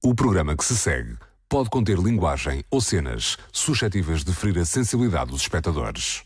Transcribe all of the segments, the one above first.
O programa que se segue pode conter linguagem ou cenas suscetíveis de ferir a sensibilidade dos espectadores.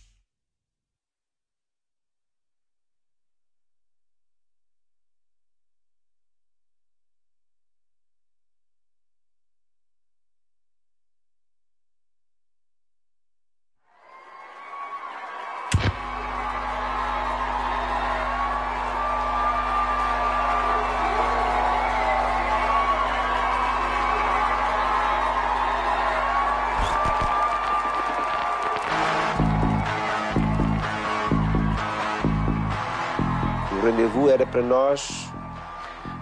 O Rendezvous era para nós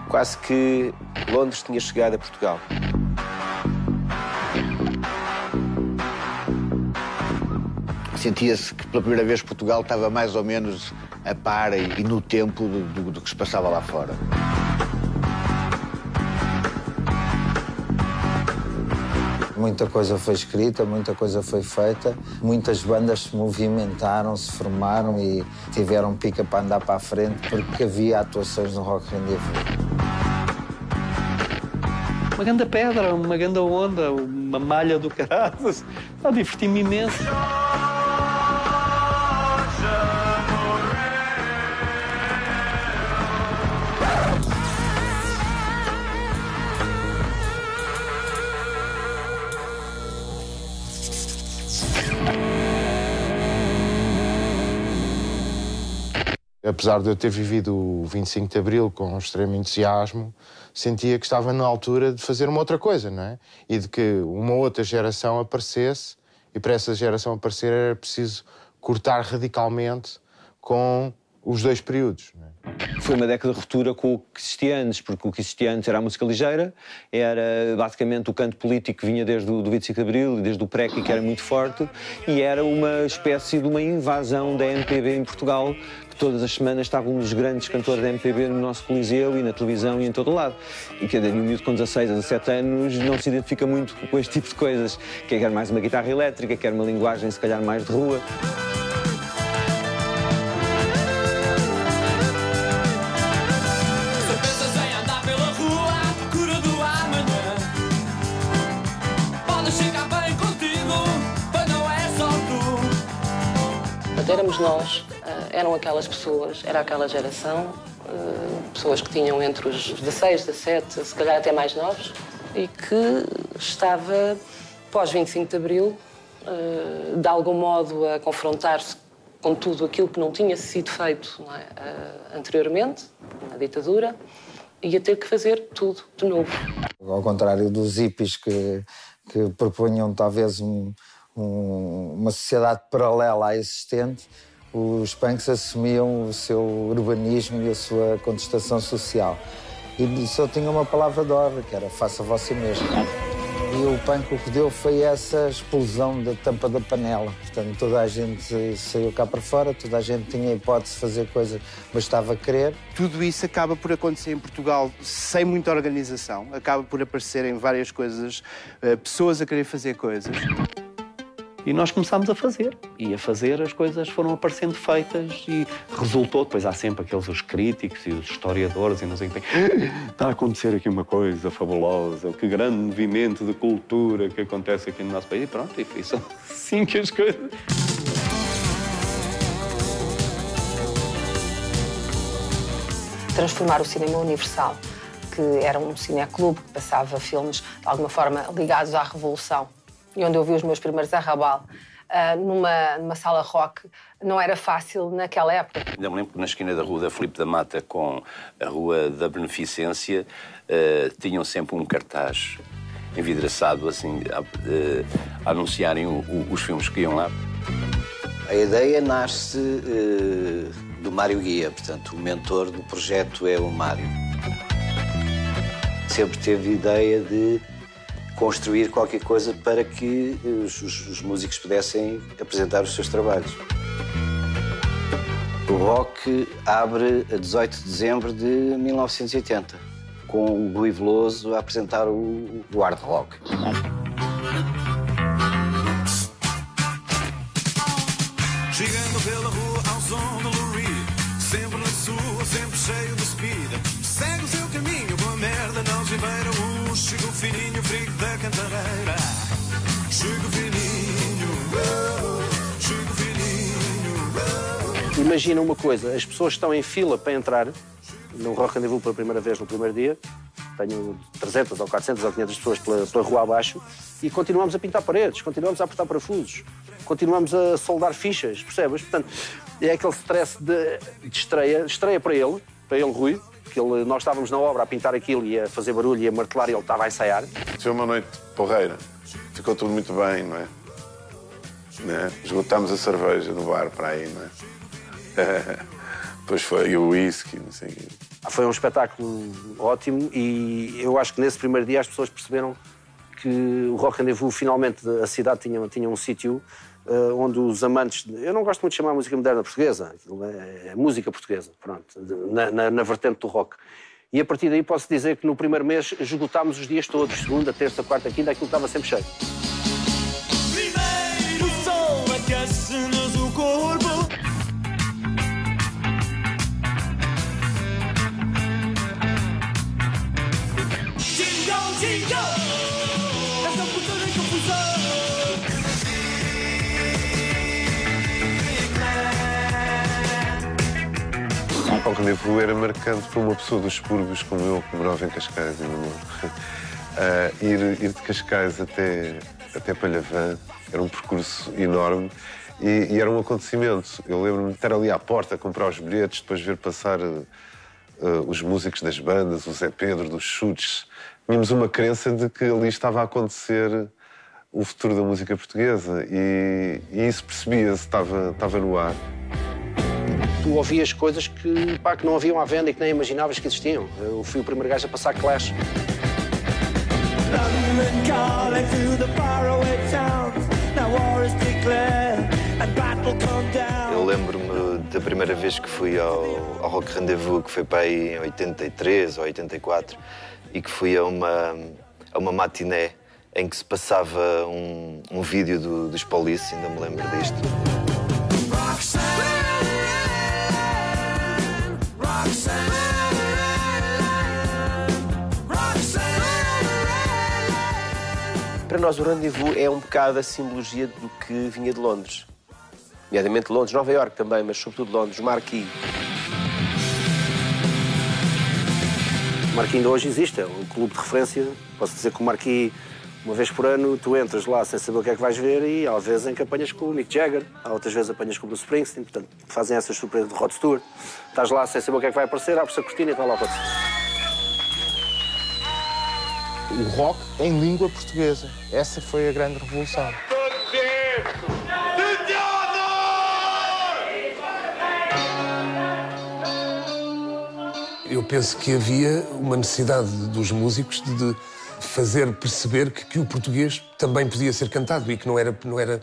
quase que Londres tinha chegado a Portugal. Sentia-se que pela primeira vez Portugal estava mais ou menos a par e no tempo do que se passava lá fora. Muita coisa foi escrita, muita coisa foi feita, muitas bandas se movimentaram, se formaram e tiveram pica para andar para a frente porque havia atuações no Rock Rendezvous. Uma grande pedra, uma grande onda, uma malha do caralho. Diverti-me imenso. Apesar de eu ter vivido o 25 de Abril com extremo entusiasmo, sentia que estava na altura de fazer uma outra coisa, não é? E de que uma outra geração aparecesse, e para essa geração aparecer era preciso cortar radicalmente com os dois períodos, não é? Foi uma década de ruptura com o que existia antes, porque o que existia antes era a música ligeira, era basicamente o canto político que vinha desde o 25 de Abril e desde o PREC, que era muito forte, e era uma espécie de uma invasão da MPB em Portugal, que todas as semanas estavam os grandes cantores da MPB no nosso coliseu e na televisão e em todo o lado. E cada um miúdo com 16 a 17 anos não se identifica muito com este tipo de coisas, que quer mais uma guitarra elétrica, quer uma linguagem se calhar mais de rua. Éramos nós, eram aquelas pessoas, era aquela geração, pessoas que tinham entre os 16, 17, se calhar até mais novos, e que estava, pós-25 de Abril, de algum modo a confrontar-se com tudo aquilo que não tinha sido feito, não é, anteriormente, na ditadura, e a ter que fazer tudo de novo. Ao contrário dos hippies que propunham talvez uma sociedade paralela à existente, os punks assumiam o seu urbanismo e a sua contestação social. E só tinha uma palavra de ordem, que era faça você mesmo. E o punk o que deu foi essa explosão da tampa da panela. Portanto, toda a gente saiu cá para fora, toda a gente tinha a hipótese de fazer coisas, bastava querer. Tudo isso acaba por acontecer em Portugal sem muita organização, acaba por aparecerem várias coisas, pessoas a querer fazer coisas. E nós começámos a fazer. E a fazer as coisas foram aparecendo feitas e resultou. Depois há sempre aqueles os críticos e os historiadores e não sei o que. Está a acontecer aqui uma coisa fabulosa, que grande movimento de cultura que acontece aqui no nosso país. E pronto, e foi só assim que as coisas... Transformar o cinema universal, que era um cineclube que passava filmes de alguma forma ligados à Revolução, e onde eu vi os meus primeiros Arrabal, numa sala rock, não era fácil naquela época. Ainda me lembro que na esquina da Rua da Filipe da Mata com a Rua da Beneficência tinham sempre um cartaz envidraçado, assim, a anunciarem os filmes que iam lá. A ideia nasce do Mário Guia, portanto, o mentor do projeto é o Mário. Sempre teve ideia de construir qualquer coisa para que os músicos pudessem apresentar os seus trabalhos. O rock abre a 18 de dezembro de 1980, com o Rui Veloso a apresentar o hard rock. Chegando pela rua ao som do Lou Reed, sempre na sua, sempre cheio de speed. Segue o seu caminho, boa merda, não se beira Chega o fininho, frio da cantareira. Chega o fininho, chega o fininho. Imagina uma coisa, as pessoas estão em fila para entrar no Rock Rendezvous pela primeira vez no primeiro dia. Tenho 300 ou 400 ou 500 pessoas pela rua abaixo e continuamos a pintar paredes, continuamos a apertar parafusos, continuamos a soldar fichas, percebes? Portanto, é aquele stress de estreia para ele, Rui, que nós estávamos na obra a pintar aquilo e a fazer barulho e a martelar e ele estava a ensaiar. Foi uma noite porreira, ficou tudo muito bem, não é? Esgotámos a cerveja no bar para aí, não é? Depois foi o whisky, não sei o quê. Foi um espetáculo ótimo e eu acho que nesse primeiro dia as pessoas perceberam que o Rock Rendezvous, finalmente, a cidade tinha um sítio onde os amantes... Eu não gosto muito de chamar música moderna portuguesa, é música portuguesa, pronto, na vertente do rock. E a partir daí posso dizer que no primeiro mês esgotámos os dias todos, segunda, terça, quarta, quinta, aquilo estava sempre cheio. Primeiro o sol aquece-nos o corpo. O Rock Rendezvous era marcante para uma pessoa dos subúrbios como eu, que morava em Cascais, ainda moro. Ir de Cascais até Palhavã era um percurso enorme e era um acontecimento. Eu lembro-me de estar ali à porta, comprar os bilhetes, depois ver passar os músicos das bandas, o Zé Pedro, dos Chutes. Tínhamos uma crença de que ali estava a acontecer o futuro da música portuguesa e isso percebia-se, estava no ar. Tu ouvias coisas que não haviam à venda e que nem imaginavas que existiam. Eu fui o primeiro gajo a passar Clash. Eu lembro-me da primeira vez que fui ao Rock Rendezvous, que foi para aí em 83 ou 84, e que fui a uma matiné em que se passava um vídeo dos Police, ainda me lembro disto. Para nós o Rendezvous é um bocado a simbologia do que vinha de Londres. Nomeadamente Londres, Nova Iorque também, mas sobretudo Londres, o Marquee. O Marquee ainda hoje existe, é um clube de referência. Posso dizer que o Marquee, uma vez por ano, tu entras lá sem saber o que é que vais ver e há vezes em que apanhas com o Mick Jagger, há outras vezes apanhas com o Bruce Springsteen, portanto fazem essas surpresas de Rod Stewart. Estás lá sem saber o que é que vai aparecer, abres a cortina e está lá o Rod Stewart. O rock em língua portuguesa. Essa foi a grande revolução. Eu penso que havia uma necessidade dos músicos de fazer perceber que o português também podia ser cantado e que não era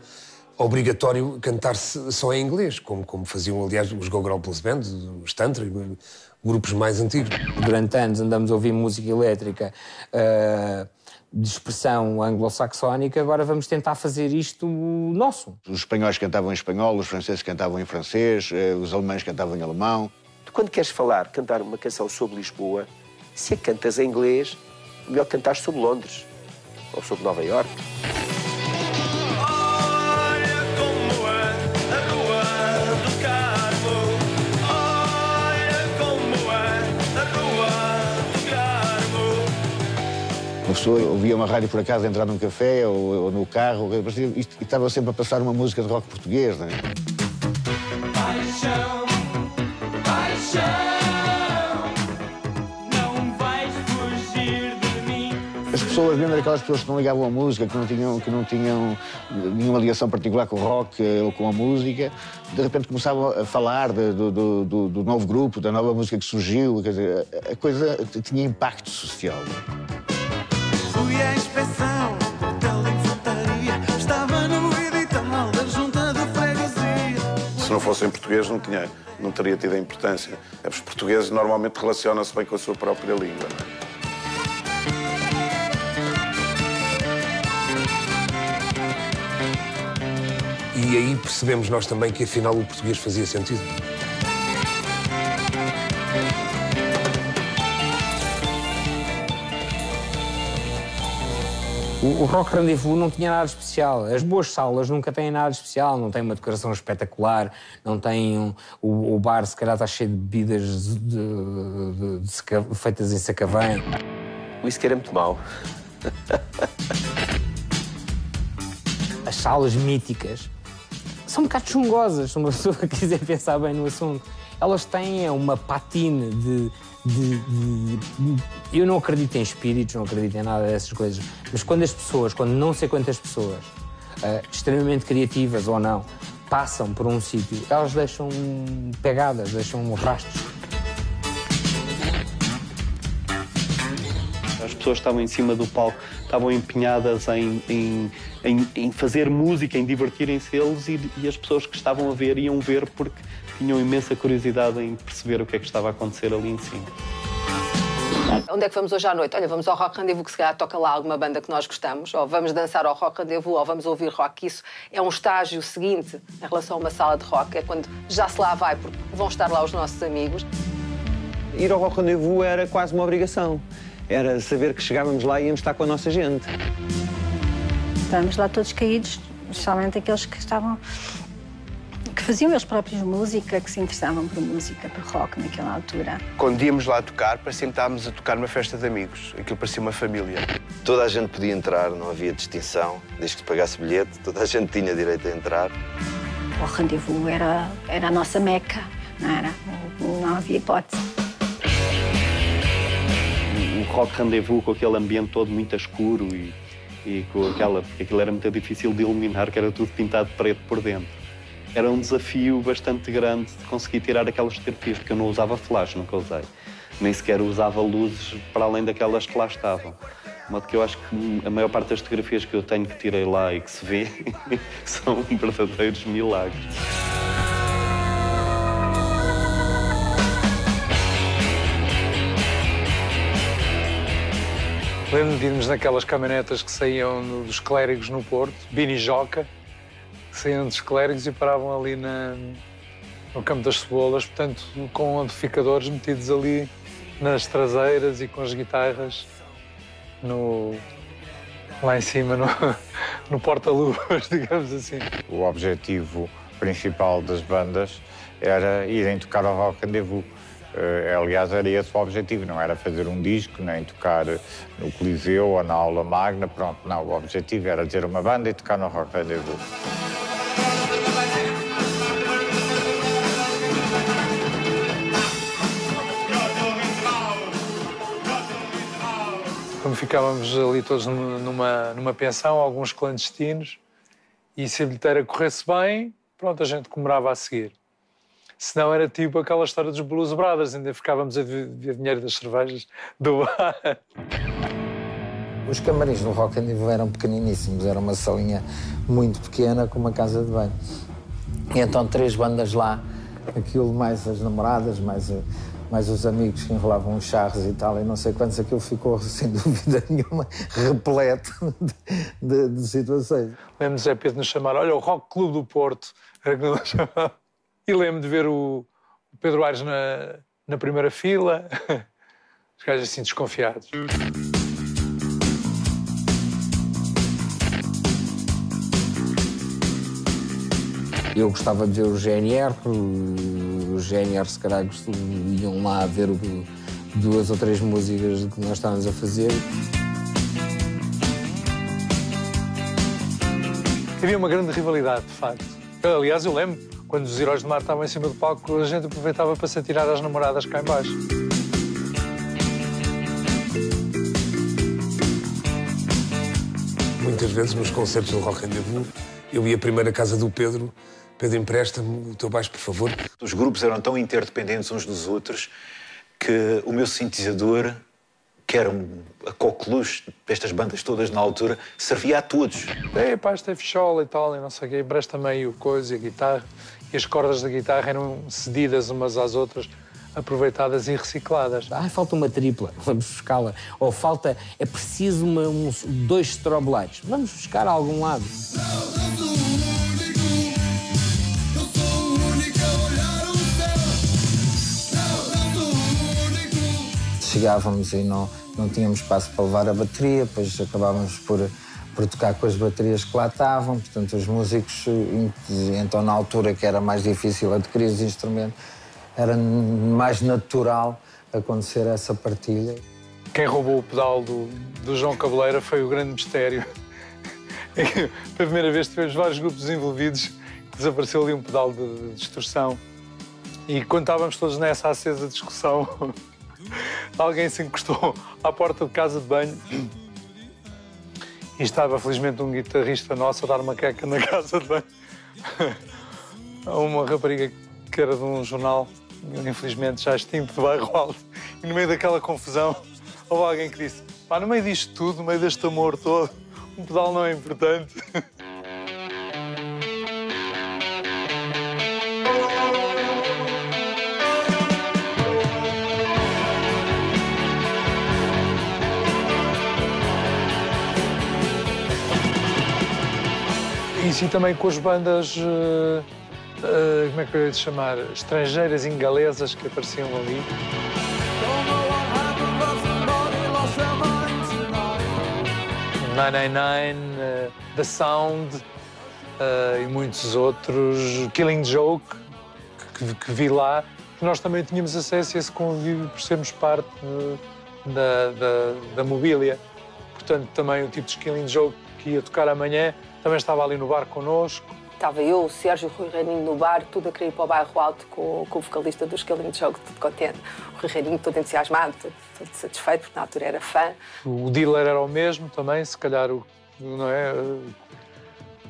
obrigatório cantar-se só em inglês, como faziam, aliás, os Go-Go Blues Band, os Tantra, grupos mais antigos. Durante anos andamos a ouvir música elétrica de expressão anglo-saxónica, agora vamos tentar fazer isto nosso. Os espanhóis cantavam em espanhol, os franceses cantavam em francês, os alemães cantavam em alemão. Tu, quando queres cantar uma canção sobre Lisboa, se a cantas em inglês, melhor cantar sobre Londres ou sobre Nova Iorque. Uma pessoa ouvia uma rádio por acaso entrar num café ou no carro e estava sempre a passar uma música de rock português, não é? Paixão, paixão, não vais fugir de mim. As pessoas, mesmo aquelas pessoas que não ligavam à música, que não tinham nenhuma ligação particular com o rock ou com a música, de repente começavam a falar do novo grupo, da nova música que surgiu, quer dizer, a coisa tinha impacto social. Fui à inspeção do hotel de infantaria, estava no edital da junta de freguesia. Se não fosse em português, não teria tido a importância. Os portugueses normalmente relacionam-se bem com a sua própria língua, não é? E aí percebemos nós também que afinal o português fazia sentido. O Rock Rendezvous não tinha nada especial. As boas salas nunca têm nada especial. Não tem uma decoração espetacular, não tem o bar, se calhar, está cheio de bebidas feitas em Sacavém. Isso que era muito mau. As salas míticas são um bocado chungosas, se uma pessoa quiser pensar bem no assunto. Elas têm uma patine de... Eu não acredito em espíritos, não acredito em nada dessas coisas, mas quando não sei quantas pessoas, extremamente criativas ou não, passam por um sítio, elas deixam pegadas, deixam rastros. As pessoas estavam em cima do palco, estavam empenhadas em fazer música, em divertirem-se eles, e as pessoas que estavam a ver iam ver porque tinham imensa curiosidade em perceber o que é que estava a acontecer ali em cima. Onde é que vamos hoje à noite? Olha, vamos ao Rock Rendezvous, que se calhar toca lá alguma banda que nós gostamos, ou vamos dançar ao Rock Rendezvous, ou vamos ouvir rock. Isso é um estágio seguinte em relação a uma sala de rock, é quando já se lá vai, porque vão estar lá os nossos amigos. Ir ao Rock Rendezvous era quase uma obrigação. Era saber que chegávamos lá e íamos estar com a nossa gente. Estávamos lá todos caídos, especialmente aqueles que faziam eles próprios música, que se interessavam por música, por rock naquela altura. Quando íamos lá tocar, parecia que estávamos a tocar numa festa de amigos. Aquilo parecia uma família. Toda a gente podia entrar, não havia distinção. Desde que se pagasse bilhete, toda a gente tinha direito a entrar. O Rendezvous era a nossa meca, não era? Não havia hipótese. O Rock Rendezvous, com aquele ambiente todo muito escuro e com porque aquilo era muito difícil de iluminar, que era tudo pintado de preto por dentro. Era um desafio bastante grande de conseguir tirar aquelas fotografias, porque eu não usava flash, nunca usei. Nem sequer usava luzes para além daquelas que lá estavam. De modo que eu acho que a maior parte das fotografias que eu tenho que tirei lá e que se vê são verdadeiros milagres. Lembro-me de irmos naquelas caminhonetas que saíam dos clérigos no Porto, Bini Joca, que saíam dos clérigos e paravam ali no Campo das Cebolas, portanto, com amplificadores metidos ali nas traseiras e com as guitarras lá em cima, no porta-luvas, digamos assim. O objetivo principal das bandas era irem tocar ao Rock Rendezvous. Aliás, era esse o objetivo, não era fazer um disco, nem tocar no Coliseu ou na Aula Magna, pronto, não, o objetivo era ter uma banda e tocar no Rock Rendezvous. Como ficávamos ali todos numa pensão, alguns clandestinos, e se a bilheteira corresse bem, pronto, a gente comemorava a seguir. Senão era tipo aquela história dos Blues Brothers, ainda ficávamos a ver dinheiro das cervejas do bar. Os camarins no Rock Rendezvous eram pequeniníssimos, era uma salinha muito pequena com uma casa de banho. E então 3 bandas lá, aquilo mais as namoradas, mais os amigos que enrolavam os charros e tal, e não sei quantos, aquilo ficou, sem dúvida nenhuma, repleto de situações. Lembro-me de Zé Pedro nos chamar, olha, o Rock Clube do Porto, era que nos chamava. E lembro-me de ver o Pedro Aires na primeira fila, os gajos assim desconfiados. Eu gostava de ver o GNR, os GNR se calhar iam lá ver 2 ou 3 músicas que nós estávamos a fazer. Havia uma grande rivalidade, de facto. Aliás, eu lembro, quando os Heróis do Mar estavam em cima do palco, a gente aproveitava para se atirar às namoradas cá em baixo. Muitas vezes nos concertos do Rock Rendezvous, eu ia primeiro à casa do Pedro, empresta-me o teu baixo, por favor. Os grupos eram tão interdependentes uns dos outros que o meu sintetizador, que era a coqueluche destas bandas todas na altura, servia a todos. Pá, isto é fichola e tal, e não sei o quê, empresta meio coisa e a guitarra. E as cordas da guitarra eram cedidas umas às outras, aproveitadas e recicladas. Falta uma tripla, vamos buscá-la. Ou é preciso 2 strobe lights, vamos buscar a algum lado. Chegávamos e não tínhamos espaço para levar a bateria, depois acabávamos por por tocar com as baterias que lá estavam, portanto os músicos, então na altura que era mais difícil adquirir os instrumentos, era mais natural acontecer essa partilha. Quem roubou o pedal do João Cabeleira foi o grande mistério. Pela primeira vez tivemos vários grupos envolvidos, desapareceu ali um pedal de distorção. E quando estávamos todos nessa acesa discussão, alguém se encostou à porta de casa de banho e estava, felizmente, um guitarrista nosso a dar uma queca na casa de banho a uma rapariga que era de um jornal, infelizmente já extinto, de Bairro Alto. E no meio daquela confusão, houve alguém que disse: pá, no meio disto tudo, no meio deste amor todo, um pedal não é importante. E também com as bandas, como é que eu ia te chamar, estrangeiras ingalesas que apareciam ali. Nine, The Sound e muitos outros, Killing Joke, que vi lá. Nós também tínhamos acesso a esse convívio por sermos parte da mobília. Portanto, também o tipo de Killing Joke que ia tocar amanhã também estava ali no bar connosco. Estava eu, o Sérgio e o Rui Reininho no bar, tudo a querer ir para o Bairro Alto com o vocalista dos Killing Joke, tudo contente. O Rui Reininho todo entusiasmado, todo satisfeito, porque na altura era fã. O dealer era o mesmo também, se calhar não é,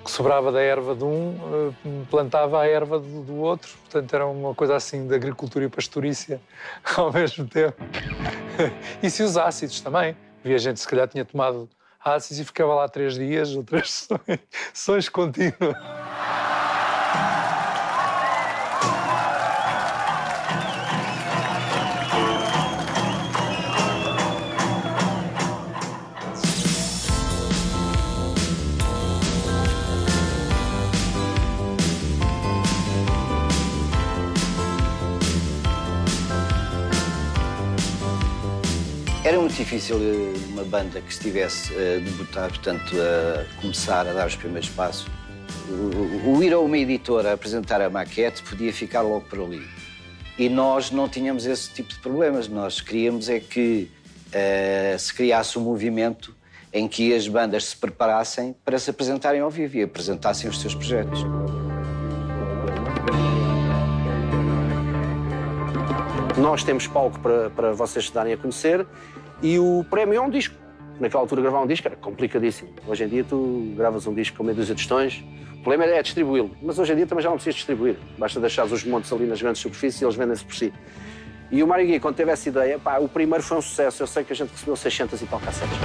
que sobrava da erva de um, plantava a erva do outro. Portanto, era uma coisa assim de agricultura e pastorícia ao mesmo tempo. E se os ácidos também. Havia gente que se calhar tinha tomado ácidos e ficava lá 3 dias ou 3 sessões contínuas. Era muito difícil uma banda que estivesse a debutar, portanto, a começar a dar os primeiros passos. O ir a uma editora a apresentar a maquete podia ficar logo por ali. E nós não tínhamos esse tipo de problemas. Nós queríamos é que se criasse um movimento em que as bandas se preparassem para se apresentarem ao vivo e apresentassem os seus projetos. Nós temos palco para vocês se darem a conhecer e o prémio é um disco. Naquela altura gravar um disco era complicadíssimo. Hoje em dia tu gravas um disco com meia dúzia de tostões, o problema é distribuí-lo. Mas hoje em dia também já não precisas distribuir. Basta deixar os montes ali nas grandes superfícies e eles vendem-se por si. E o Mário Guia, quando teve essa ideia, pá, o primeiro foi um sucesso. Eu sei que a gente recebeu 600 e tal cassetes.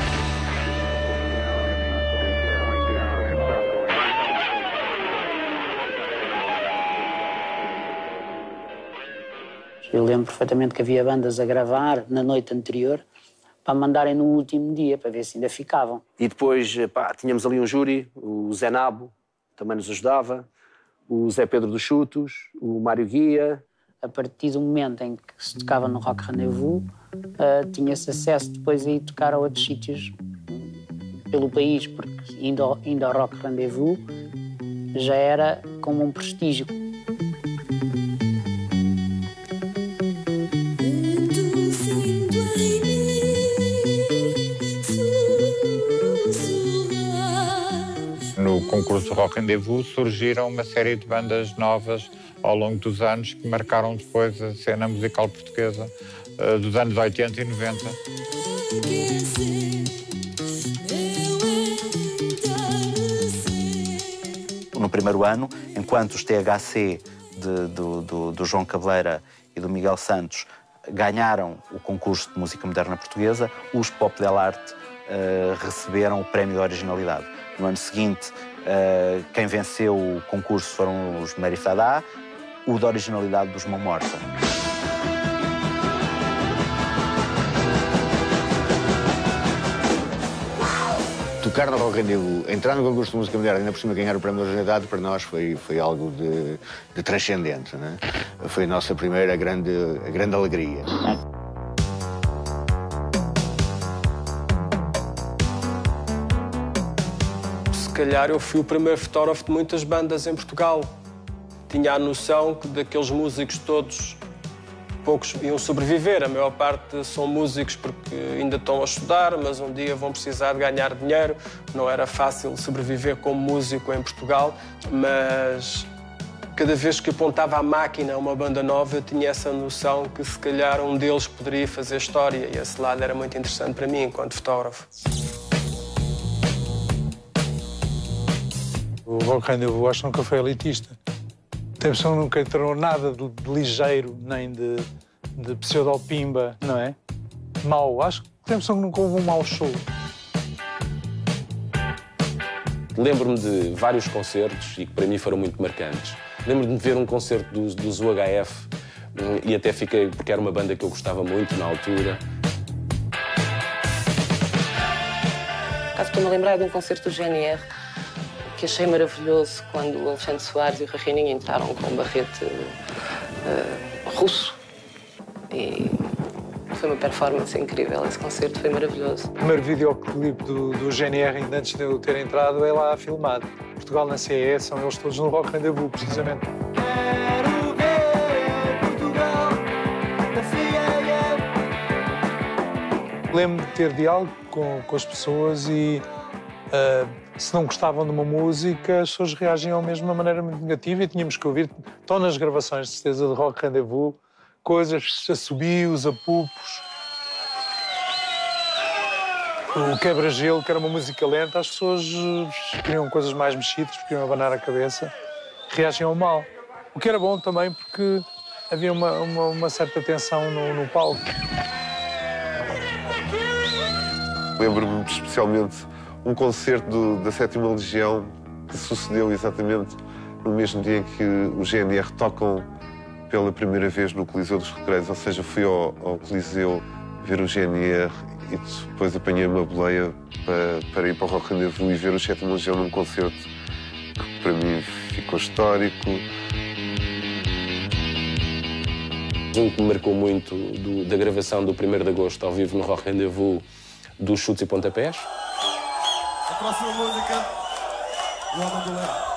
Eu lembro perfeitamente que havia bandas a gravar na noite anterior para mandarem no último dia, para ver se ainda ficavam. E depois, pá, tínhamos ali um júri, o Zé Nabo também nos ajudava, o Zé Pedro dos Chutos, o Mário Guia. A partir do momento em que se tocava no Rock Rendezvous, tinha-se acesso depois a ir tocar a outros sítios pelo país, porque indo ao Rock Rendezvous já era como um prestígio. No concurso do Rock Rendezvous surgiram uma série de bandas novas ao longo dos anos que marcaram depois a cena musical portuguesa dos anos 80 e 90. No primeiro ano, enquanto os THC do João Cabeleira e do Miguel Santos ganharam o concurso de música moderna portuguesa, os Pop Del Arte receberam o prémio de originalidade. No ano seguinte, quem venceu o concurso foram os Merifadá, o de originalidade dos Mão Morta. Tocar no Rock Rendezvous, entrar no concurso de música moderna e ainda por cima ganhar o prémio de originalidade, para nós foi algo de transcendente, né? Foi a nossa primeira grande alegria. calhar eu fui o primeiro fotógrafo de muitas bandas em Portugal. Tinha a noção que daqueles músicos todos, poucos iam sobreviver. A maior parte são músicos porque ainda estão a estudar, mas um dia vão precisar de ganhar dinheiro. Não era fácil sobreviver como músico em Portugal, mas cada vez que apontava a máquina a uma banda nova, eu tinha essa noção que se calhar um deles poderia fazer história, e esse lado era muito interessante para mim enquanto fotógrafo. O Rock Rendezvous acho que nunca foi elitista. Tem a pessoa que nunca entrou nada de ligeiro, nem de pseudo-pimba, não é? Mau. Acho que tem a pessoa que nunca houve um mau show. Lembro-me de vários concertos e que para mim foram muito marcantes. Lembro-me de ver um concerto dos UHF e até fiquei, porque era uma banda que eu gostava muito na altura. Caso estou-me a lembrar de um concerto do GNR que achei maravilhoso quando o Alexandre Soares e o Rachininho entraram com um barrete russo. E foi uma performance incrível, esse concerto foi maravilhoso. O primeiro videoclipe do GNR, ainda antes de eu ter entrado, é lá filmado. Portugal na CE, são eles todos no Rock Rendezvous, precisamente. Quero ver Portugal na CE. Lembro-me de ter diálogo com as pessoas e se não gostavam de uma música, as pessoas reagiam mesmo de uma maneira muito negativa e tínhamos que ouvir. Estão nas gravações, de certeza, de Rock Rendezvous, coisas, assobios, apupos. O Quebra-Gelo, que era uma música lenta, as pessoas queriam coisas mais mexidas, queriam abanar a cabeça, reagiam mal. O que era bom também porque havia uma certa tensão no palco. Lembro-me especialmente um concerto da Sétima Legião que sucedeu exatamente no mesmo dia em que o GNR tocam pela primeira vez no Coliseu dos Recreios, ou seja, fui ao Coliseu ver o GNR e depois apanhei uma boleia para ir para o Rock Rendezvous e ver o Sétima Legião num concerto que para mim ficou histórico. Um que me marcou muito da gravação do 1º de agosto ao vivo no Rock Rendezvous dos Chutes e Pontapés. A próxima música, o Homem do Leão.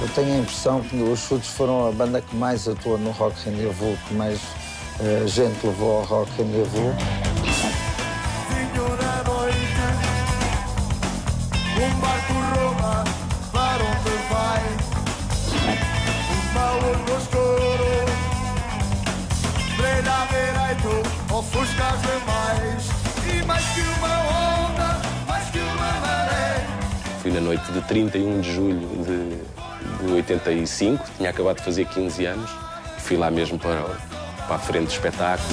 Eu tenho a impressão que os Chutes foram a banda que mais atuou no Rock Rendezvous, que mais gente levou ao Rock Rendezvous. Vinho da noite, barco Roma, para onde vai? O mal no escuro, brilha direito, ofuscas demais. E mais que uma onda, mais que uma maré. Fui na noite de 31 de julho de 85, tinha acabado de fazer 15 anos. Fui lá mesmo para a frente do espetáculo.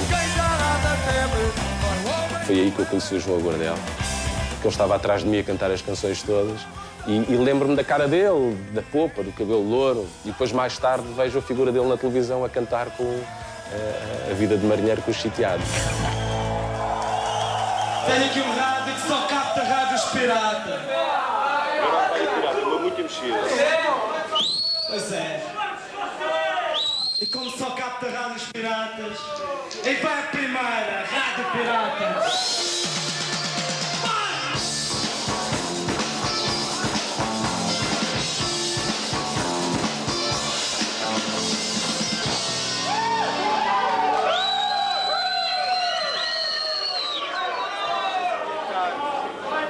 Foi aí que eu conheci o João Gordel, que ele estava atrás de mim a cantar as canções todas. E lembro-me da cara dele, da popa, do cabelo louro. E depois, mais tarde, vejo a figura dele na televisão a cantar com a vida de marinheiro com os sitiados. Tenho aqui um rádio que só capta rádios pirata. Estou muito mexido. Pois é. E como só capta rádios piratas, e vai a primeira rádio pirata.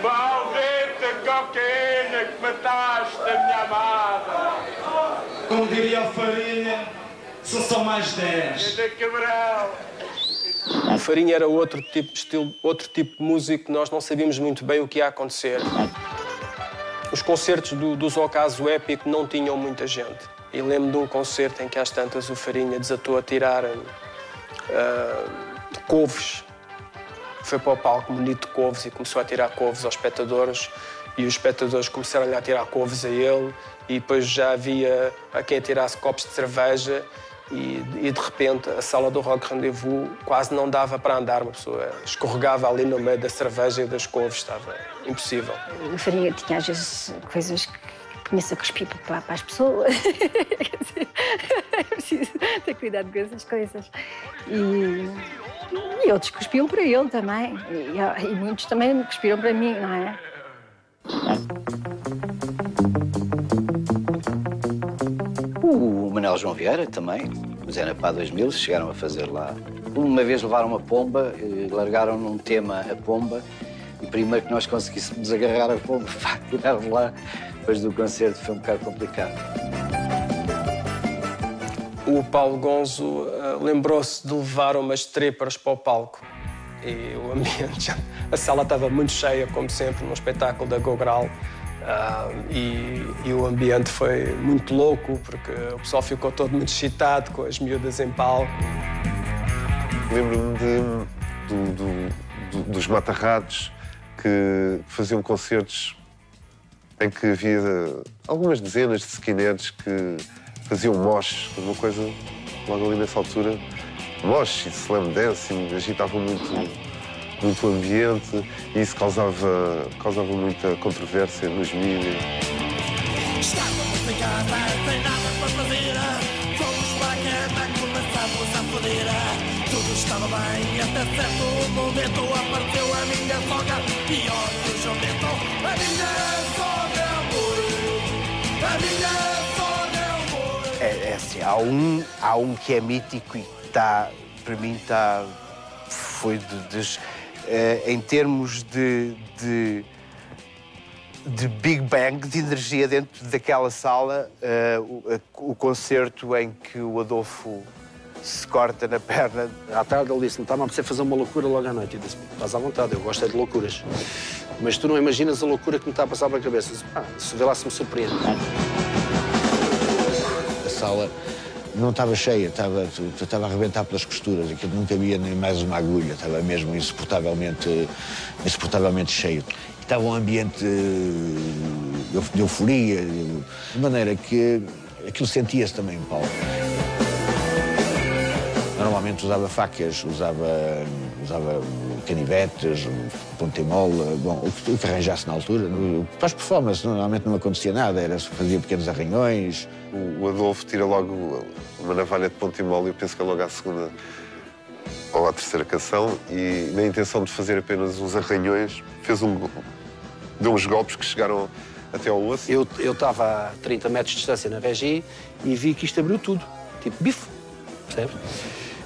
Maldita cocaína que mataste a minha amada. Como diria o Farinha, são só mais 10. O Farinha era outro tipo de estilo, outro tipo de músico que nós não sabíamos muito bem o que ia acontecer. Os concertos dos Ocaso Épico não tinham muita gente. E lembro de um concerto em que às tantas o Farinha desatou a tirar couves. Foi para o palco bonito de couves e começou a tirar couves aos espectadores. E os espectadores começaram a tirar couves a ele. E depois já havia a quem tirasse copos de cerveja. E de repente a sala do Rock Rendezvous quase não dava para andar. Uma pessoa escorregava ali no meio da cerveja e das couves. Estava impossível. O Farinha tinha às vezes coisas começo a cuspir para as pessoas. É preciso ter cuidado com essas coisas. E outros cuspiam para ele também. E muitos também cuspiram para mim, não é? O Manuel João Vieira também, o Zé Napá 2000, chegaram a fazer lá. Uma vez levaram uma pomba, largaram num tema a pomba, e primeiro que nós conseguíssemos agarrar a pomba, tirar de lá, depois do concerto foi um bocado complicado. O Paulo Gonzo lembrou-se de levar umas strippers para o palco. E o ambiente, a sala estava muito cheia, como sempre, num espetáculo da Gogral. E o ambiente foi muito louco, porque o pessoal ficou todo muito excitado com as miúdas em palco. Lembro-me dos Mata-Ratos que faziam concertos em que havia algumas dezenas de skinheads que faziam mosh, uma coisa logo ali nessa altura. Mosh e slam dancing, agitavam muito o ambiente e isso causava muita controvérsia nos mídias. Estávamos em casa, sem nada para fazer. Fomos para a cama, começamos a foder. Tudo estava bem, até certo momento apareceu a minha sogra. Pior que o João Bento, a minha sogra morreu. A minha sogra morreu. É assim, há um que é mítico e está, para mim, foi em termos de Big Bang, de energia dentro daquela sala, o concerto em que o Adolfo se corta na perna. À tarde ele disse-me, está-me a apetecer fazer uma loucura logo à noite. Eu disse, estás à vontade, eu gosto é de loucuras. Mas tu não imaginas a loucura que me está a passar pela cabeça. Eu disse, vê lá se me surpreende. A sala não estava cheia, estava a arrebentar pelas costuras, aquilo não cabia nem mais uma agulha, estava mesmo insuportavelmente cheio. Estava um ambiente de euforia, de maneira que aquilo sentia-se também em palco. Normalmente usava facas, usava canivetes, pontemola, bom, o que arranjasse na altura. Para as performances normalmente não acontecia nada, fazia pequenos arranhões. O Adolfo tira logo uma navalha de pontemola e eu penso que é logo à segunda ou à terceira canção e na intenção de fazer apenas uns arranhões deu uns golpes que chegaram até ao osso. Eu estava a 30 metros de distância na Regi e vi que isto abriu tudo, tipo bife, percebes?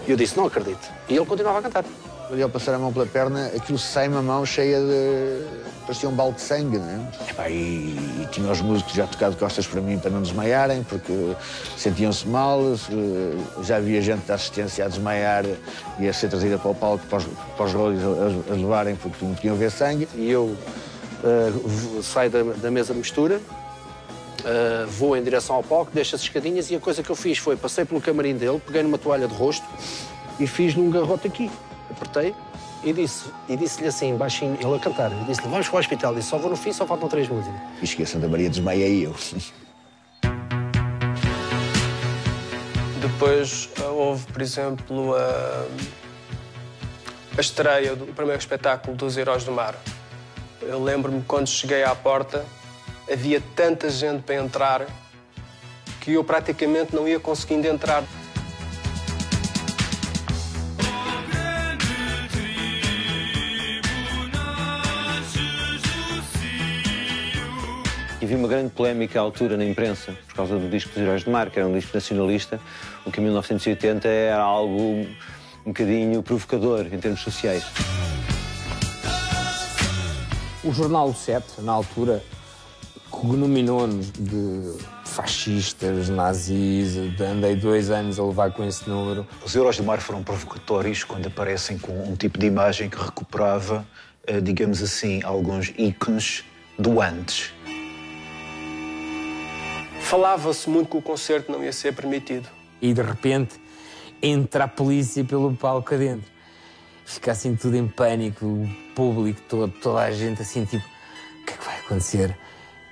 E eu disse, não acredito. E ele continuava a cantar. Ali ao passar a mão pela perna, aquilo sai-me a mão cheia de... parecia um balde de sangue, né? E tinha os músicos já tocado costas para mim para não desmaiarem, porque sentiam-se mal. Já havia gente da assistência a desmaiar e a ser trazida para o palco, para os rolos a levarem, porque não podiam ver sangue. E eu saio da mesa de mistura, vou em direção ao palco, deixo as escadinhas e a coisa que eu fiz foi, passei pelo camarim dele, peguei numa toalha de rosto e fiz-lhe um garrote aqui. Apertei e disse-lhe assim, baixinho, ele a cantar, eu disse-lhe, vamos para o hospital, disse, só vou no fim, só faltam 3 músicas. E cheguei a Santa Maria, desmaiei eu. Depois houve, por exemplo, a estreia do primeiro espetáculo dos Heróis do Mar. Eu lembro-me quando cheguei à porta, havia tanta gente para entrar que eu praticamente não ia conseguindo entrar. E havia uma grande polémica à altura na imprensa, por causa do disco dos Heróis do Mar, que era um disco nacionalista, o que em 1980 era algo um bocadinho provocador em termos sociais. O jornal O 7, na altura, cognominou-nos de fascistas, nazis, andei 2 anos a levar com esse número. Os Heróis do Mar foram provocatórios quando aparecem com um tipo de imagem que recuperava, digamos assim, alguns ícones do antes. Falava-se muito que o concerto não ia ser permitido. E de repente entra a polícia pelo palco adentro. Fica assim tudo em pânico, o público todo, toda a gente assim tipo, o que é que vai acontecer?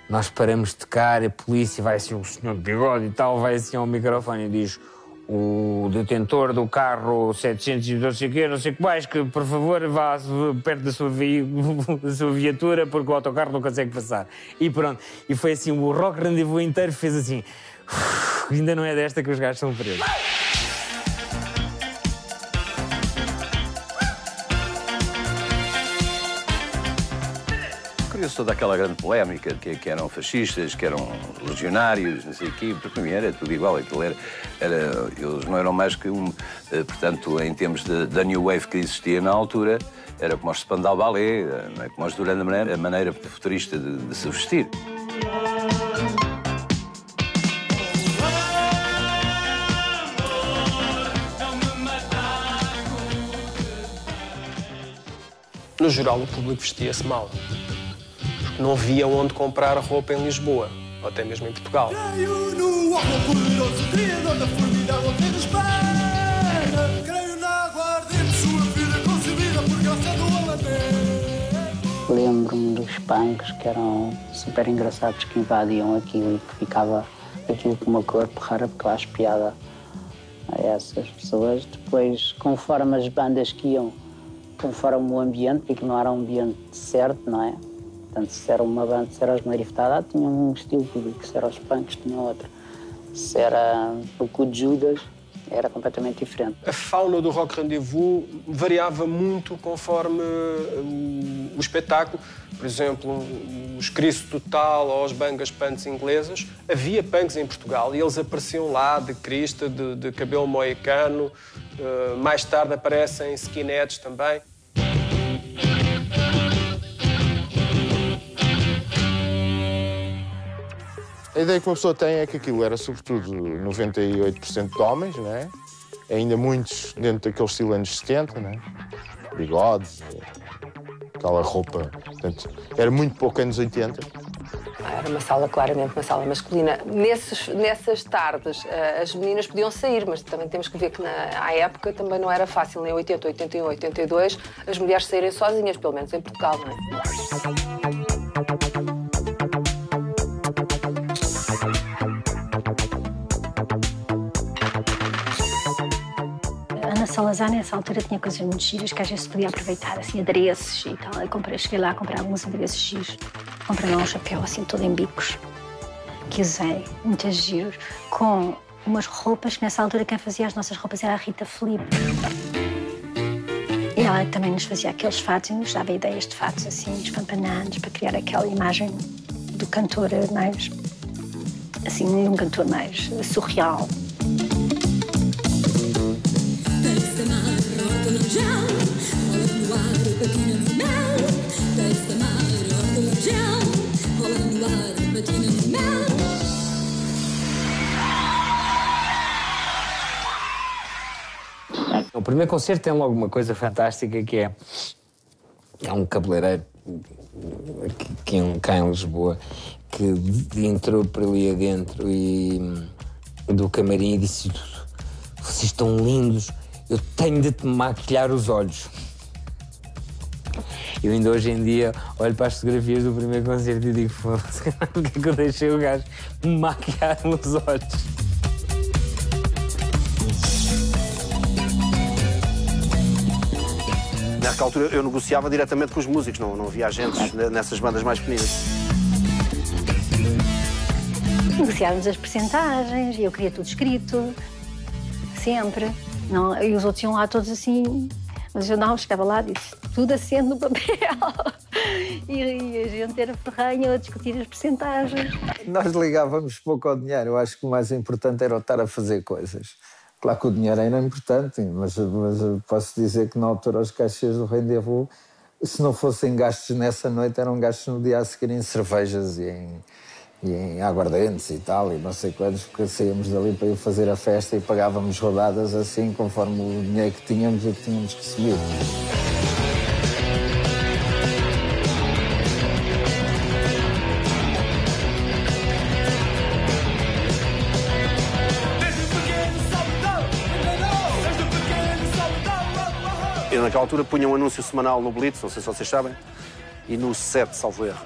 Nós paramos de tocar, a polícia vai assim, o senhor de bigode e tal, vai assim ao microfone e diz o detentor do carro 700 e não sei o quê, não sei o que mais, que por favor vá perto da sua viatura porque o autocarro não consegue passar. E pronto. E foi assim, o Rock Rendezvous inteiro fez assim... Ainda não é desta que os gajos são presos. Criou-se toda aquela grande polémica que eram fascistas, que eram legionários, não sei o quê, porque para mim era tudo igual. Eles não eram mais que portanto, em termos da New Wave que existia na altura, era como os Spandau Ballet, não é? Como os Duran Duran, a maneira futurista de se vestir. No geral, o público vestia-se mal. Não havia onde comprar roupa em Lisboa, ou até mesmo em Portugal. Lembro-me dos punks que eram super engraçados, que invadiam aquilo e que ficava aquilo com uma cor porreira, porque eu acho piada a essas pessoas. Depois, conforme as bandas que iam, conforme o ambiente, porque não era um ambiente certo, não é? Portanto, se era uma banda, se era os Mariftada, tinham um estilo público, se era os punks, tinham outro. Se era o Cu de Judas, era completamente diferente. A fauna do Rock Rendezvous variava muito conforme o espetáculo. Por exemplo, os Cristo Total ou as bangas punks inglesas. Havia punks em Portugal e eles apareciam lá de crista, de cabelo moicano. Mais tarde aparecem skinheads também. A ideia que uma pessoa tem é que aquilo era, sobretudo, 98% de homens, não é? Ainda muitos dentro daquele estilo anos 70, não é? Bigodes, aquela roupa. Portanto, era muito pouco anos 80. Era uma sala, claramente, uma sala masculina. Nessas tardes, as meninas podiam sair, mas também temos que ver que à época também não era fácil, em 80, 81, 82, as mulheres saírem sozinhas, pelo menos em Portugal, não é? Ana Salazar, nessa altura, tinha coisas muito giras que às vezes se podia aproveitar, assim, adereços e tal. Eu cheguei lá a comprar alguns adereços giros. Comprei lá um chapéu, assim, todo em bicos, que usei, muitos giros, com umas roupas que nessa altura quem fazia as nossas roupas era a Rita Filipe. E ela também nos fazia aqueles fatos e nos dava ideias de fatos, assim, espampanados, para criar aquela imagem do cantor mais, assim, um cantor mais surreal. O primeiro concerto tem logo uma coisa fantástica que é um cabeleireiro cá em Lisboa que entrou por ali adentro e do camarim e disse: vocês estão lindos, eu tenho de te maquilhar os olhos. Eu ainda hoje em dia olho para as fotografias do primeiro concerto e digo: o que é que eu deixei o gajo me maquilhar os olhos? Nessa altura eu negociava diretamente com os músicos, não havia agentes nessas bandas mais pequeninas. Negociávamos as percentagens e eu queria tudo escrito, sempre. Não, e os outros iam lá todos assim, mas eu não, chegava lá e disse tudo assente no papel. E a gente era ferranha a discutir as percentagens. Nós ligávamos pouco ao dinheiro, eu acho que o mais importante era estar a fazer coisas. Claro que o dinheiro era importante, mas posso dizer que na altura os cachês do Rendezvous, se não fossem gastos nessa noite, eram gastos no dia a seguir em cervejas e em aguardentes e tal, e não sei quantos, porque saíamos dali para ir fazer a festa e pagávamos rodadas assim, conforme o dinheiro que tínhamos e que tínhamos recebido. Eu naquela altura punha um anúncio semanal no Blitz, não sei se vocês sabem, e no 7, salvo erro,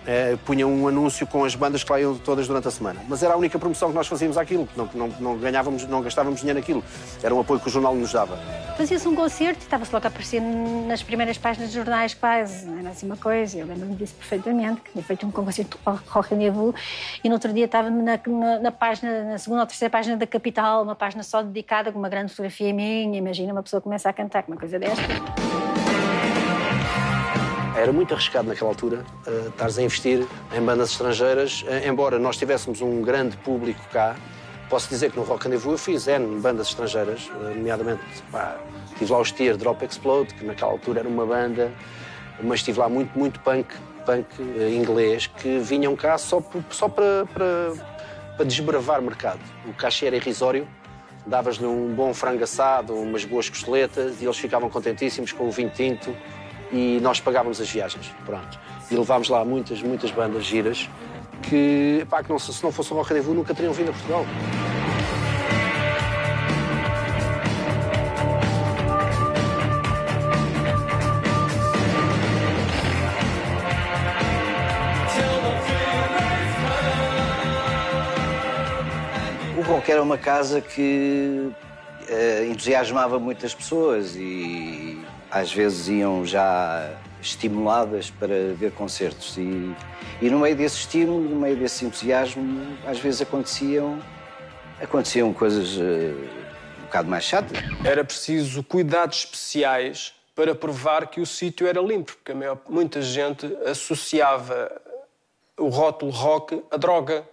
punham um anúncio com as bandas que lá iam todas durante a semana. Mas era a única promoção que nós fazíamos àquilo, não ganhávamos, não gastávamos dinheiro naquilo. Era um apoio que o jornal nos dava. Fazia-se um concerto e estava-se logo a aparecer nas primeiras páginas de jornais quase, não era assim uma coisa. Eu lembro-me disso perfeitamente, que tinha feito um concerto de Rock Rendezvous e no outro dia estava na página, na segunda ou terceira página da Capital, uma página só dedicada com uma grande fotografia minha. Imagina uma pessoa começa a cantar com uma coisa desta. Era muito arriscado naquela altura estares a investir em bandas estrangeiras, embora nós tivéssemos um grande público cá. Posso dizer que no Rock Rendezvous eu fiz N bandas estrangeiras, nomeadamente tive lá os Tear Drop Explode, que naquela altura era uma banda, mas tive lá muito punk inglês, que vinham cá só para desbravar mercado. O cachê era irrisório, davas-lhe um bom frango assado, umas boas costeletas e eles ficavam contentíssimos com o vinho tinto. E nós pagávamos as viagens, pronto. E levámos lá muitas bandas giras que se não fosse o Rock Rendezvous nunca teriam vindo a Portugal. O Rock era uma casa que entusiasmava muitas pessoas e às vezes iam já estimuladas para ver concertos e no meio desse estímulo, no meio desse entusiasmo, às vezes aconteciam coisas um bocado mais chatas. Era preciso cuidados especiais para provar que o sítio era limpo, porque muita gente associava o rótulo rock a droga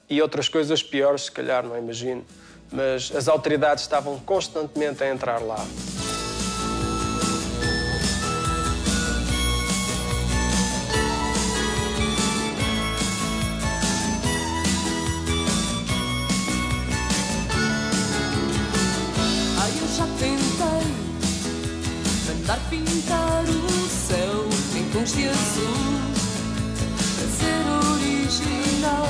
e outras coisas piores, se calhar, não imagino. Mas as autoridades estavam constantemente a entrar lá. Pintar o céu em tons de azul, a ser original.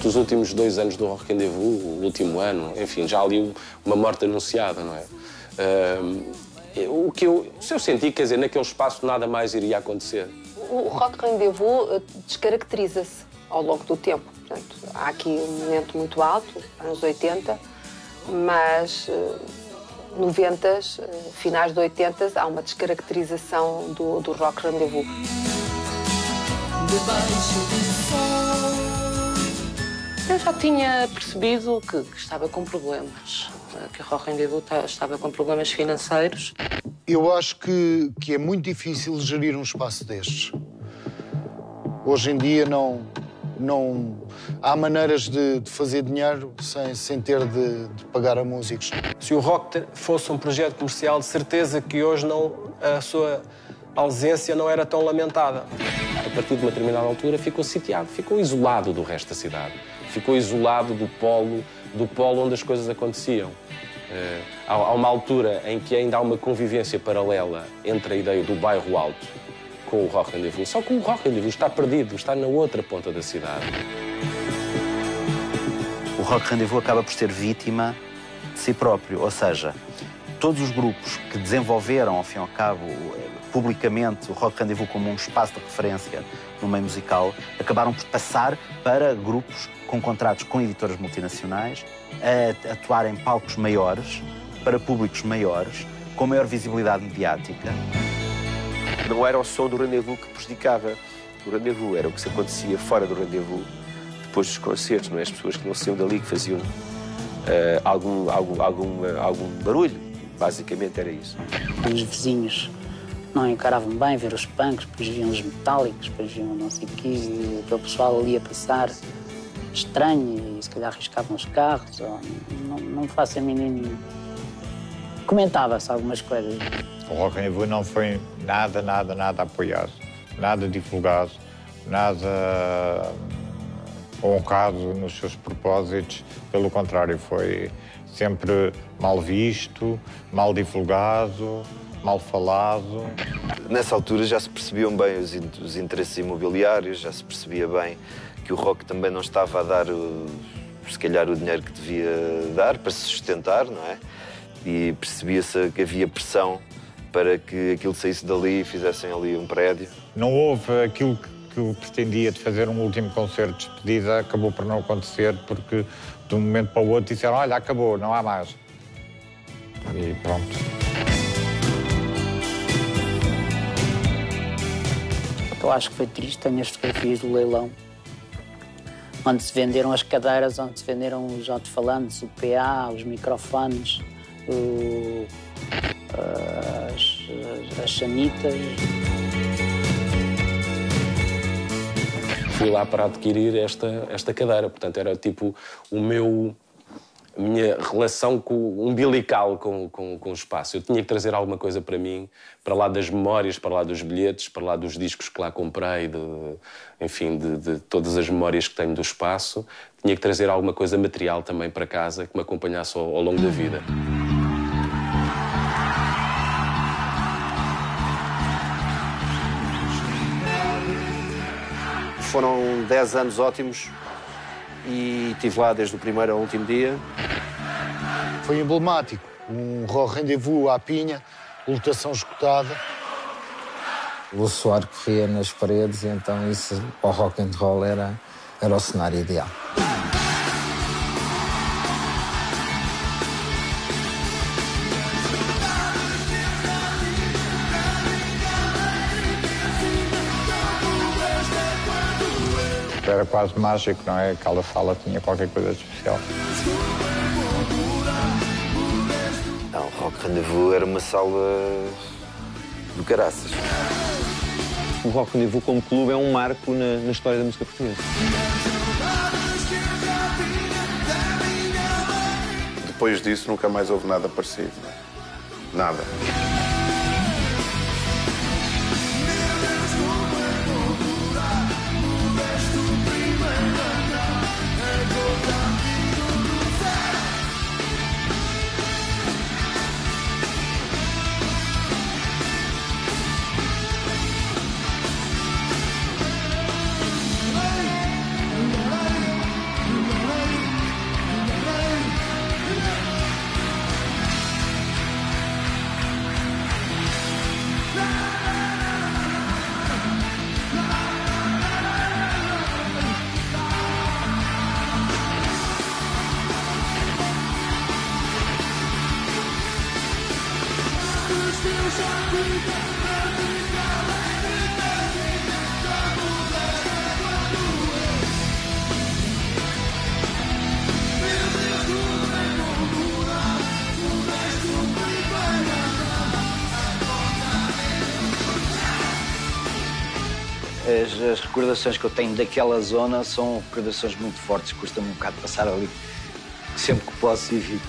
Dos últimos 2 anos do Rock Rendezvous, o último ano, enfim, já há ali uma morte anunciada, não é? Se eu senti, quer dizer, naquele espaço nada mais iria acontecer. O Rock Rendezvous descaracteriza-se ao longo do tempo. Portanto, há aqui um momento muito alto, anos 80, mas 90s, finais de 80s, há uma descaracterização do Rock Rendezvous. Debaixo do sol. Eu já tinha percebido que estava com problemas, que o Rock Rendezvous estava com problemas financeiros. Eu acho que é muito difícil gerir um espaço destes. Hoje em dia não há maneiras de fazer dinheiro sem ter de pagar a músicos. Se o rock fosse um projeto comercial, de certeza que hoje a sua ausência não era tão lamentada. A partir de uma determinada altura ficou sitiado, ficou isolado do resto da cidade, ficou isolado do polo onde as coisas aconteciam. Há uma altura em que ainda há uma convivência paralela entre a ideia do bairro alto com o Rock Rendezvous, só que o Rock Rendezvous está perdido, está na outra ponta da cidade. O Rock Rendezvous acaba por ser vítima de si próprio, ou seja, todos os grupos que desenvolveram, ao fim e ao cabo, publicamente o Rock Rendezvous como um espaço de referência no meio musical, acabaram por passar para grupos com contratos com editoras multinacionais, a atuar em palcos maiores, para públicos maiores, com maior visibilidade mediática. Não era o som do Rendezvous que prejudicava o Rendezvous, era o que se acontecia fora do Rendezvous, depois dos concertos, não é? As pessoas que não saíam dali que faziam algum barulho, basicamente era isso. Os vizinhos não encaravam bem ver os punks, depois viam os metálicos, depois viam não sei o quê, e aquele pessoal ali a passar estranho e se calhar arriscavam os carros, ou não faço a mínima... Comentava-se algumas coisas. O Rock Rendezvous não foi nada apoiado, nada divulgado, nada honrado nos seus propósitos. Pelo contrário, foi sempre mal visto, mal divulgado, mal falado. Nessa altura já se percebiam bem os interesses imobiliários, já se percebia bem que o rock também não estava a dar, se calhar, o dinheiro que devia dar para se sustentar, não é? E percebia-se que havia pressão para que aquilo saísse dali e fizessem ali um prédio. Não houve aquilo que eu pretendia de fazer um último concerto de despedida, acabou por não acontecer, porque de um momento para o outro disseram, olha, acabou, não há mais. E pronto. Eu acho que foi triste, tenho as fotografias do leilão, onde se venderam as cadeiras, onde se venderam os alto-falantes, o PA, os microfones, as chanitas. Fui lá para adquirir esta cadeira, portanto era tipo a minha relação umbilical com o espaço. Eu tinha que trazer alguma coisa para mim, para lá das memórias, para lá dos bilhetes, para lá dos discos que lá comprei, enfim, de todas as memórias que tenho do espaço. Tinha que trazer alguma coisa material também para casa que me acompanhasse ao longo da vida. Foram 10 anos ótimos e estive lá desde o primeiro ao último dia. Foi emblemático. Um Rock Rendezvous à pinha, lotação esgotada. O suor corria nas paredes, e então isso, para o rock and roll, era o cenário ideal. Era quase mágico, não é? Aquela sala tinha qualquer coisa de especial. Não, o Rock Rendezvous era uma sala do caraças. O Rock Rendezvous como clube é um marco na história da música portuguesa. Depois disso nunca mais houve nada parecido. Nada. As recordações que eu tenho daquela zona são recordações muito fortes. Custa-me um bocado passar ali. Sempre que posso, evito.